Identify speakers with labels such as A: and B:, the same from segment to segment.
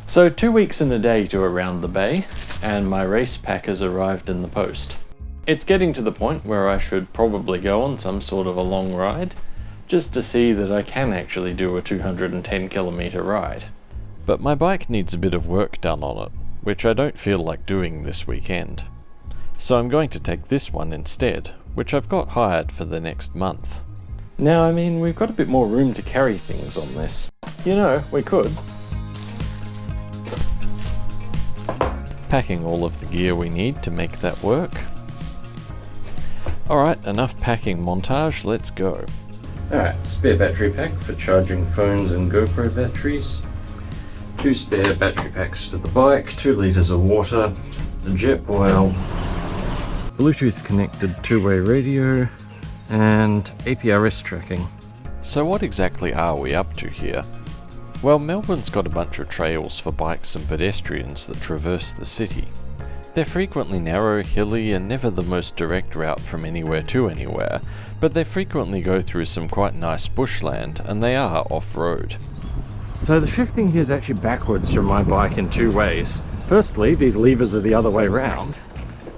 A: So 2 weeks and a day to around the bay, and my race pack has arrived in the post. It's getting to the point where I should probably go on some sort of a long ride, just to see that I can actually do a 210 kilometer ride. But my bike needs a bit of work done on it, which I don't feel like doing this weekend. So I'm going to take this one instead, which I've got hired for the next month. Now, I mean, we've got a bit more room to carry things on this. You know, we could. Packing all of the gear we need to make that work. Alright, enough packing montage, let's go. Alright, spare battery pack for charging phones and GoPro batteries. 2 spare battery packs for the bike, 2 litres of water, the jet oil, Bluetooth connected 2-way radio, and APRS tracking. So what exactly are we up to here? Well, Melbourne's got a bunch of trails for bikes and pedestrians that traverse the city. They're frequently narrow, hilly, and never the most direct route from anywhere to anywhere, but they frequently go through some quite nice bushland, and they are off-road. So the shifting here is actually backwards from my bike in 2 ways. Firstly, these levers are the other way round,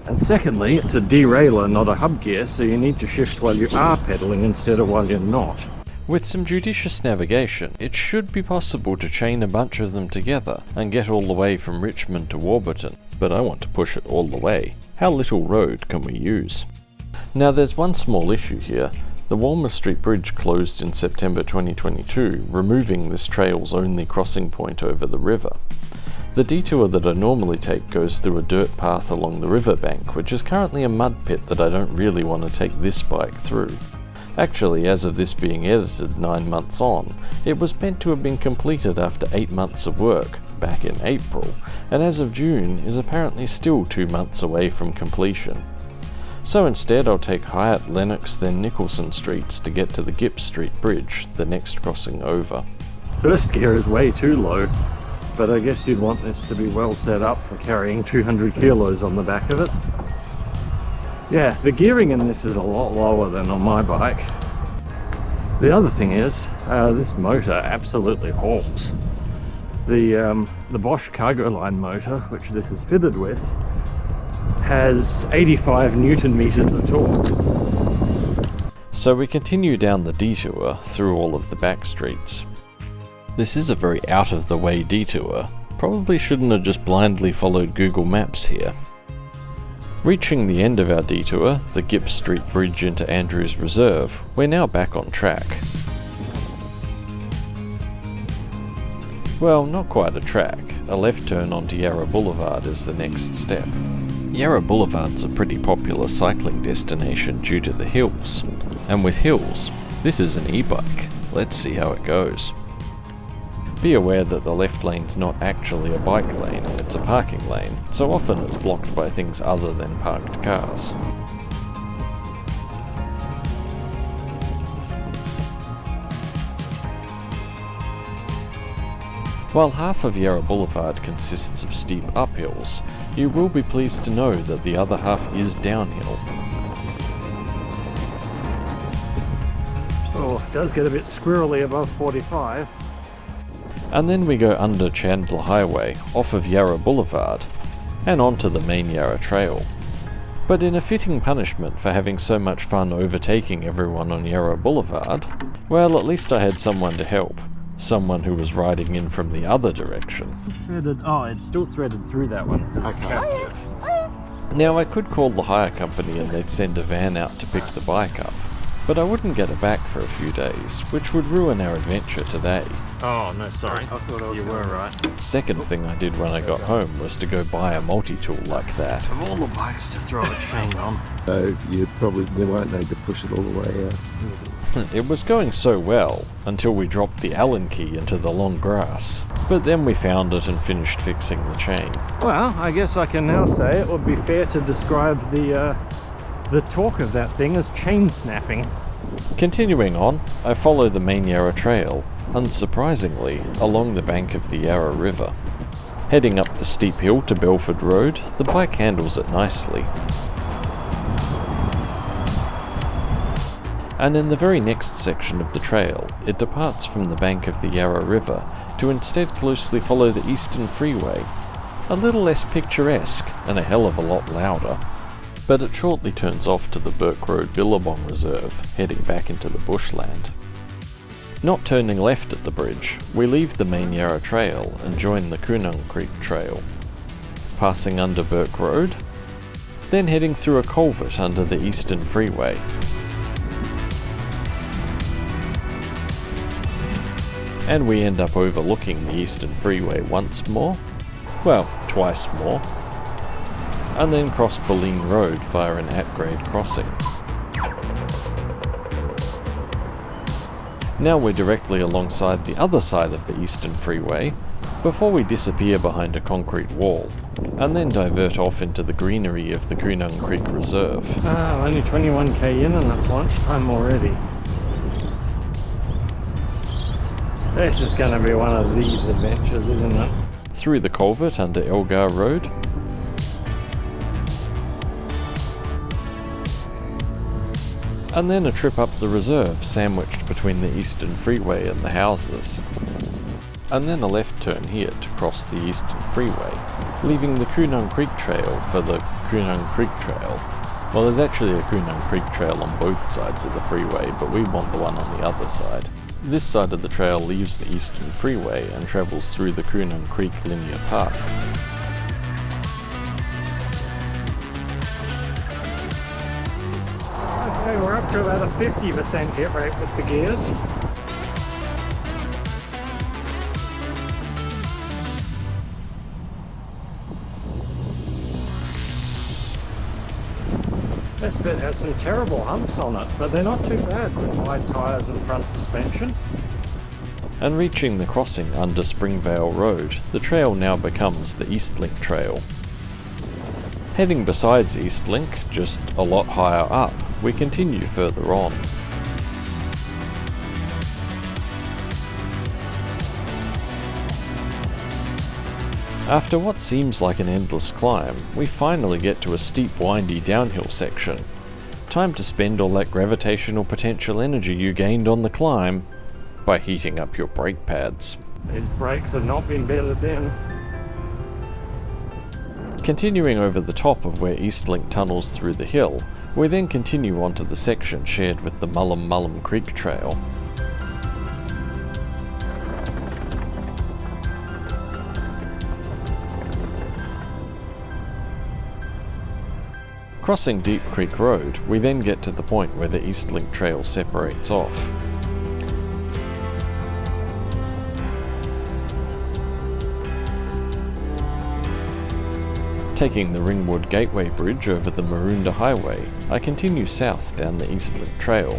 A: and secondly, it's a derailleur, not a hub gear, so you need to shift while you are pedaling instead of while you're not. With some judicious navigation, it should be possible to chain a bunch of them together and get all the way from Richmond to Warburton, but I want to push it all the way. How little road can we use? Now there's one small issue here. The Walmer Street Bridge closed in September 2022, removing this trail's only crossing point over the river. The detour that I normally take goes through a dirt path along the riverbank, which is currently a mud pit that I don't really want to take this bike through. Actually, as of this being edited 9 months on, it was meant to have been completed after 8 months of work, back in April, and as of June is apparently still 2 months away from completion. So instead I'll take Hyatt, Lennox, then Nicholson Streets to get to the Gipp Street Bridge, the next crossing over. First gear is way too low, but I guess you'd want this to be well set up for carrying 200 kilos on the back of it. Yeah, the gearing in this is a lot lower than on my bike. The other thing is, this motor absolutely hauls. The Bosch Cargo Line motor, which this is fitted with, has 85 Newton meters of torque. So we continue down the detour through all of the back streets. This is a very out of the way detour. Probably shouldn't have just blindly followed Google Maps here. Reaching the end of our detour, the Gipp Street Bridge into Andrews Reserve, we're now back on track. Well, not quite a track. A left turn onto Yarra Boulevard is the next step. Yarra Boulevard's a pretty popular cycling destination due to the hills. And with hills, this is an e-bike. Let's see how it goes. Be aware that the left lane's not actually a bike lane, it's a parking lane, so often it's blocked by things other than parked cars. While half of Yarra Boulevard consists of steep uphills, you will be pleased to know that the other half is downhill. Oh, it does get a bit squirrely above 45. And then we go under Chandler Highway, off of Yarra Boulevard, and onto the main Yarra Trail. But in a fitting punishment for having so much fun overtaking everyone on Yarra Boulevard, well, at least I had someone to help. Someone who was riding in from the other direction. It's still threaded through that one. Okay. Now I could call the hire company and they'd send a van out to pick the bike up, but I wouldn't get it back for a few days, which would ruin our adventure today. Oh, no, sorry. I thought you were right. Second thing I did when I got home was to go buy a multi-tool like that. Of all the bikes to throw a chain on.
B: So they won't need to push it all the way out.
A: It was going so well, until we dropped the Allen key into the long grass. But then we found it and finished fixing the chain. Well, I guess I can now say it would be fair to describe the torque of that thing as chain snapping. Continuing on, I follow the main Yarra Trail, unsurprisingly, along the bank of the Yarra River. Heading up the steep hill to Belford Road, the bike handles it nicely. And in the very next section of the trail, it departs from the bank of the Yarra River to instead closely follow the Eastern Freeway, a little less picturesque and a hell of a lot louder. But it shortly turns off to the Burke Road Billabong Reserve, heading back into the bushland. Not turning left at the bridge, we leave the main Yarra Trail and join the Coonung Creek Trail, passing under Burke Road, then heading through a culvert under the Eastern Freeway. And we end up overlooking the Eastern Freeway once more, well, twice more, and then cross Bulleen Road via an at-grade crossing. Now we're directly alongside the other side of the Eastern Freeway, before we disappear behind a concrete wall, and then divert off into the greenery of the Coonung Creek Reserve.
C: Only 21k in and it's lunchtime already. This is going to be one of these adventures, isn't it?
A: Through the culvert under Elgar Road, and then a trip up the reserve sandwiched between the Eastern Freeway and the houses. And then a left turn here to cross the Eastern Freeway, leaving the Coonung Creek Trail for the Coonung Creek Trail. Well, there's actually a Coonung Creek Trail on both sides of the freeway, but we want the one on the other side. This side of the trail leaves the Eastern Freeway and travels through the Coonung Creek Linear Park.
C: Okay, we're up to about a 50% hit rate with the gears. This bit has some terrible humps on it, but they're not too bad with wide tyres and front suspension.
A: And reaching the crossing under Springvale Road, the trail now becomes the Eastlink Trail. Heading besides Eastlink, just a lot higher up, we continue further on. After what seems like an endless climb, we finally get to a steep, windy downhill section. Time to spend all that gravitational potential energy you gained on the climb by heating up your brake pads.
C: These brakes have not been bedded in.
A: Continuing over the top of where Eastlink tunnels through the hill, we then continue onto the section shared with the Mullum Creek Trail. Crossing Deep Creek Road, we then get to the point where the Eastlink Trail separates off. Taking the Ringwood Gateway Bridge over the Maroondah Highway, I continue south down the Eastlink Trail.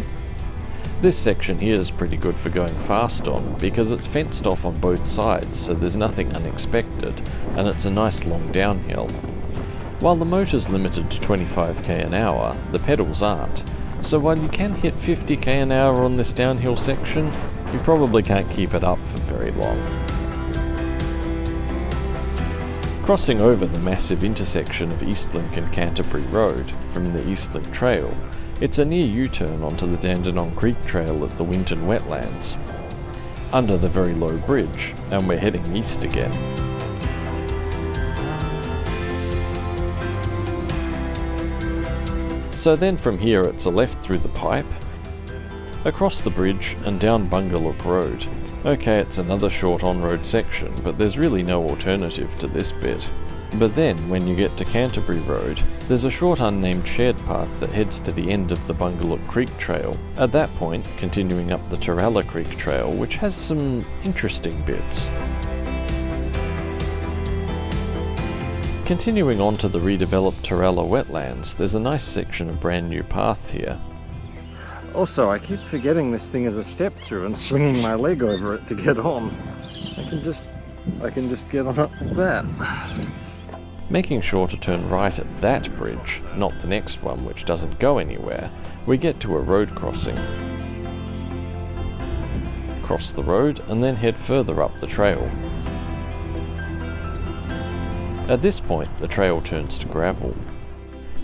A: This section here is pretty good for going fast on because it's fenced off on both sides, so there's nothing unexpected, and it's a nice long downhill. While the motor's limited to 25k an hour, the pedals aren't, so while you can hit 50k an hour on this downhill section, you probably can't keep it up for very long. Crossing over the massive intersection of Eastlink and Canterbury Road from the Eastlink Trail, it's a near U-turn onto the Dandenong Creek Trail at the Winton Wetlands, under the very low bridge, and we're heading east again. So then from here it's a left through the pipe, across the bridge and down Bungaluk Road. Okay, it's another short on-road section, but there's really no alternative to this bit. But then, when you get to Canterbury Road, there's a short unnamed shared path that heads to the end of the Bungaluk Creek Trail. At that point, continuing up the Turalla Creek Trail, which has some interesting bits. Continuing on to the redeveloped Turalla wetlands, there's a nice section of brand new path here.
C: Also, I keep forgetting this thing is a step through and swinging my leg over it to get on. I can just get on it like that.
A: Making sure to turn right at that bridge, not the next one which doesn't go anywhere, we get to a road crossing. Cross the road and then head further up the trail. At this point, the trail turns to gravel.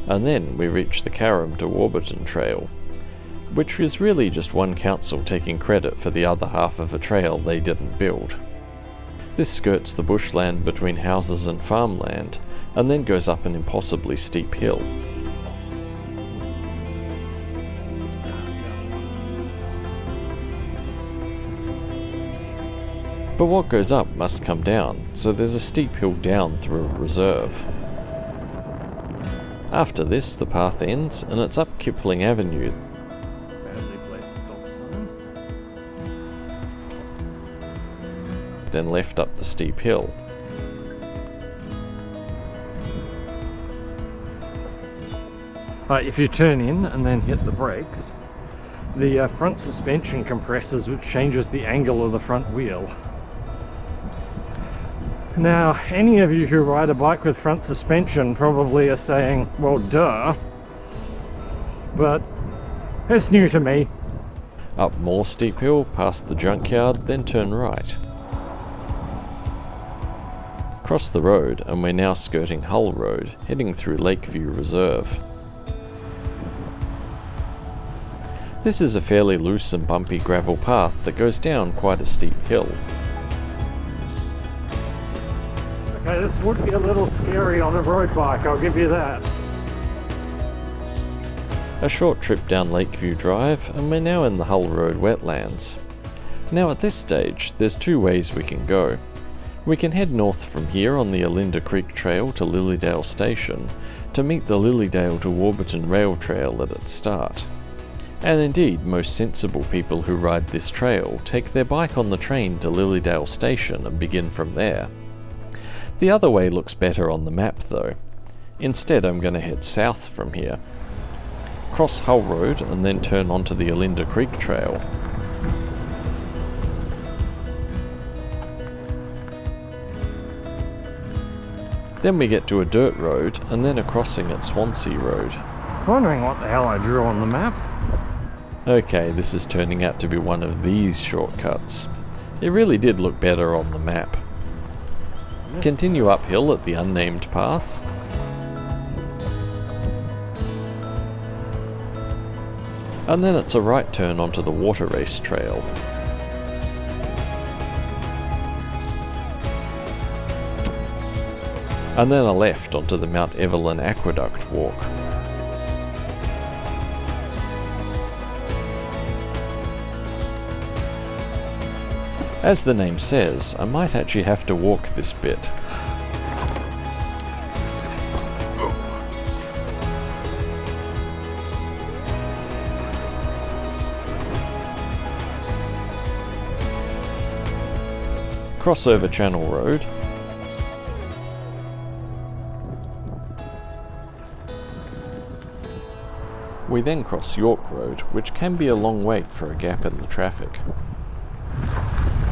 A: And then we reach the Carrum to Warburton Trail, which is really just one council taking credit for the other half of a trail they didn't build. This skirts the bushland between houses and farmland, and then goes up an impossibly steep hill. But what goes up must come down, so there's a steep hill down through a reserve. After this, the path ends, and it's up Kipling Avenue. Then left up the steep hill.
C: If you turn in and then hit the brakes, the front suspension compresses, which changes the angle of the front wheel. Now, any of you who ride a bike with front suspension probably are saying, well, duh, but it's new to me.
A: Up more steep hill, past the junkyard, then turn right. Cross the road, and we're now skirting Hull Road, heading through Lakeview Reserve. This is a fairly loose and bumpy gravel path that goes down quite a steep hill.
C: Okay, this would be a little scary on a road bike, I'll give you that.
A: A short trip down Lakeview Drive, and we're now in the Hull Road wetlands. Now at this stage, there's two ways we can go. We can head north from here on the Alinda Creek Trail to Lilydale Station, to meet the Lilydale to Warburton Rail Trail at its start. And indeed, most sensible people who ride this trail take their bike on the train to Lilydale Station and begin from there. The other way looks better on the map though. Instead, I'm going to head south from here. Cross Hull Road and then turn onto the Alinda Creek Trail. Then we get to a dirt road and then a crossing at Swansea Road.
C: I was wondering what the hell I drew on the map.
A: Okay, this is turning out to be one of these shortcuts. It really did look better on the map. Continue uphill at the unnamed path. And then it's a right turn onto the Water Race Trail. And then a left onto the Mount Evelyn Aqueduct Walk. As the name says, I might actually have to walk this bit. Cross over Channel Road. We then cross York Road, which can be a long wait for a gap in the traffic.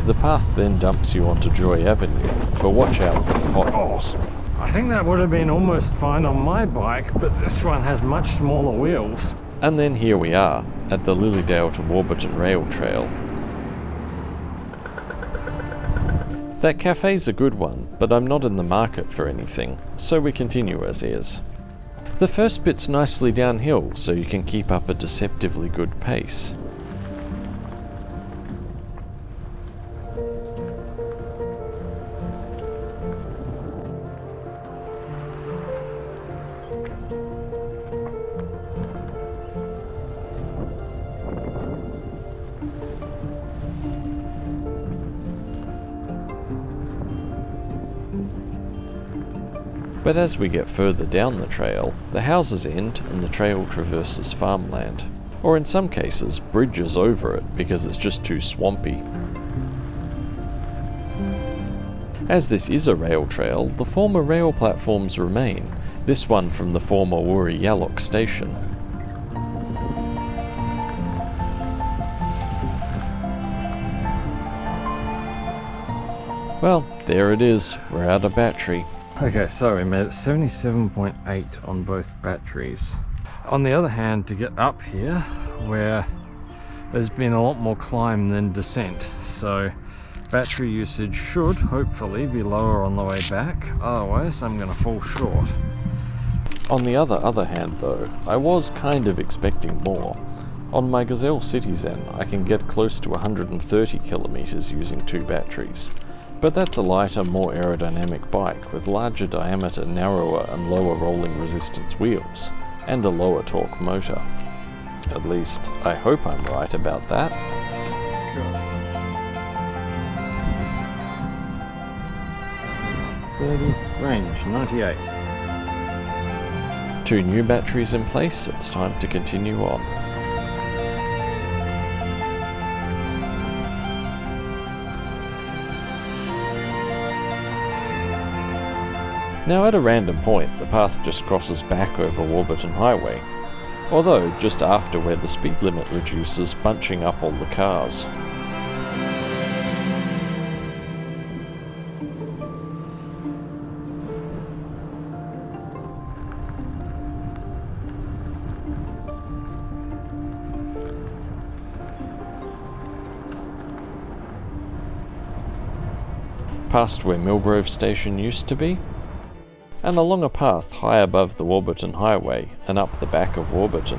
A: The path then dumps you onto Joy Avenue, but watch out for the potholes.
C: I think that would have been almost fine on my bike, but this one has much smaller wheels.
A: And then here we are, at the Lilydale to Warburton Rail Trail. That cafe's a good one, but I'm not in the market for anything, so we continue as is. The first bit's nicely downhill, so you can keep up a deceptively good pace. But as we get further down the trail, the houses end and the trail traverses farmland, or in some cases bridges over it because it's just too swampy. As this is a rail trail, the former rail platforms remain, this one from the former Woori Yallock station. Well, there it is, we're out of battery.
C: Okay, so we made it 77.8 on both batteries. On the other hand, to get up here, where there's been a lot more climb than descent, so battery usage should hopefully be lower on the way back, otherwise I'm going to fall short.
A: On the other hand though, I was kind of expecting more. On my Gazelle Citizen, I can get close to 130 kilometers using 2 batteries.
C: But that's a lighter, more aerodynamic bike with larger diameter, narrower and lower rolling resistance wheels, and a lower torque motor. At least, I hope I'm right about that. Range 98. 2 new batteries in place, it's time to continue on. Now at a random point, the path just crosses back over Warburton Highway, although just after where the speed limit reduces, bunching up all the cars. Past where Millgrove Station used to be, and along a path high above the Warburton Highway and up the back of Warburton.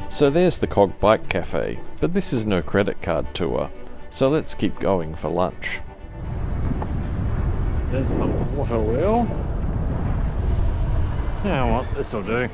C: So there's the Cog Bike Cafe, but this is no credit card tour, so let's keep going for lunch. There's the water wheel. Yeah, what? This'll do.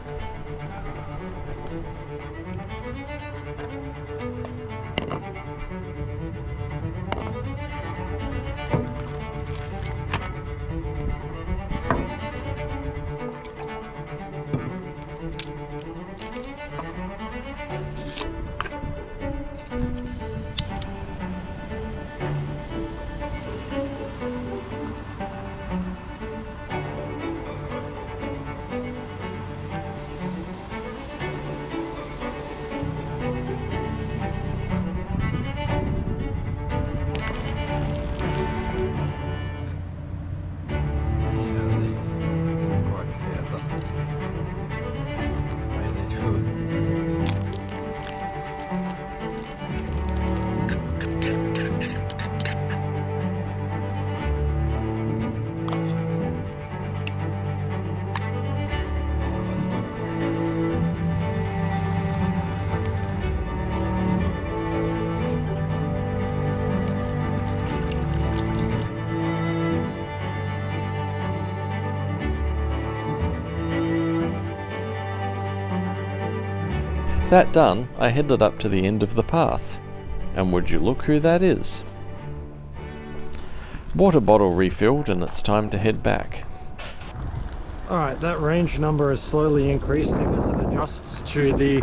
C: That done, I headed up to the end of the path. And would you look who that is? Water bottle refilled and it's time to head back. Alright, that range number is slowly increasing as it adjusts to the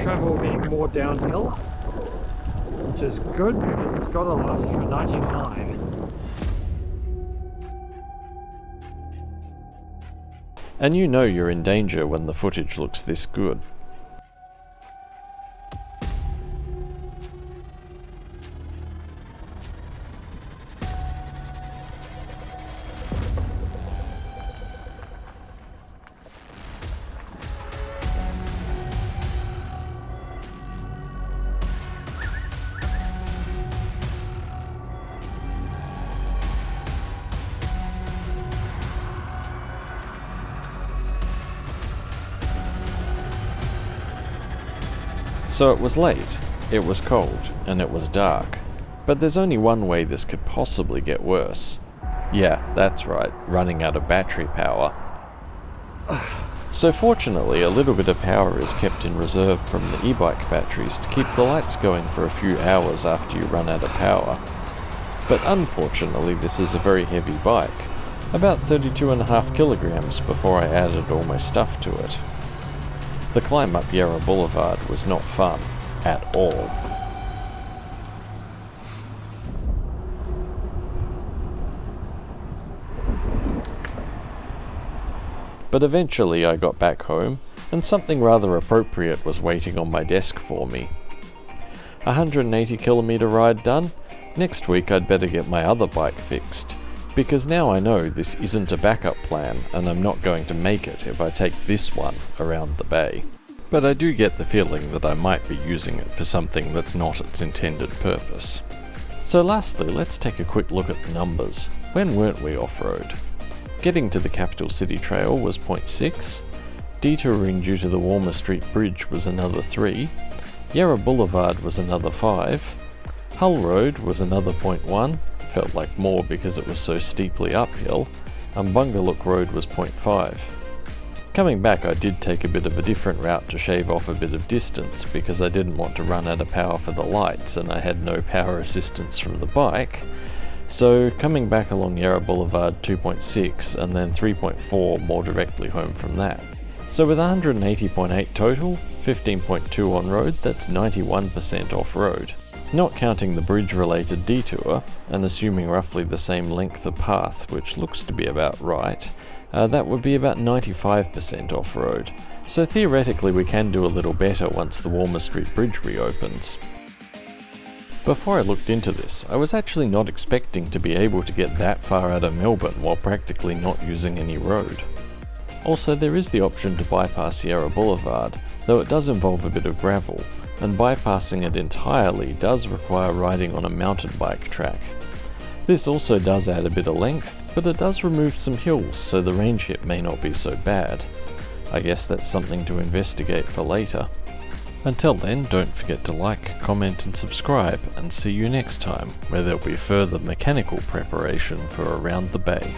C: travel being more downhill, which is good because it's got to last for 99. And you know you're in danger when the footage looks this good. So it was late, it was cold, and it was dark. But there's only one way this could possibly get worse. Yeah, that's right, running out of battery power. So fortunately, a little bit of power is kept in reserve from the e-bike batteries to keep the lights going for a few hours after you run out of power. But unfortunately, this is a very heavy bike, about 32.5 kilograms before I added all my stuff to it. The climb up Yarra Boulevard was not fun, at all. But eventually I got back home, and something rather appropriate was waiting on my desk for me. 180 kilometre ride done, next week I'd better get my other bike fixed, because now I know this isn't a backup plan and I'm not going to make it if I take this one around the bay. But I do get the feeling that I might be using it for something that's not its intended purpose. So lastly, let's take a quick look at the numbers. When weren't we off-road?
A: Getting to the Capital City Trail was 0.6, detouring due to the Walmer Street Bridge was another 3, Yarra Boulevard was another 5, Hull Road was another 0.1, felt like more because it was so steeply uphill, and Bungaluk Road was 0.5. Coming back, I did take a bit of a different route to shave off a bit of distance because I didn't want to run out of power for the lights and I had no power assistance from the bike. So coming back along Yarra Boulevard 2.6 and then 3.4 more directly home from that. So with 180.8 total, 15.2 on road, that's 91% off-road. Not counting the bridge-related detour, and assuming roughly the same length of path, which looks to be about right, that would be about 95% off-road. So theoretically we can do a little better once the Walmer Street Bridge reopens. Before I looked into this, I was actually not expecting to be able to get that far out of Melbourne while practically not using any road. Also, there is the option to bypass Yarra Boulevard, though it does involve a bit of gravel, and bypassing it entirely does require riding on a mountain bike track. This also does add a bit of length, but it does remove some hills, so the range hit may not be so bad. I guess that's something to investigate for later. Until then, don't forget to like, comment and subscribe, and see you next time, where there'll be further mechanical preparation for Around the Bay.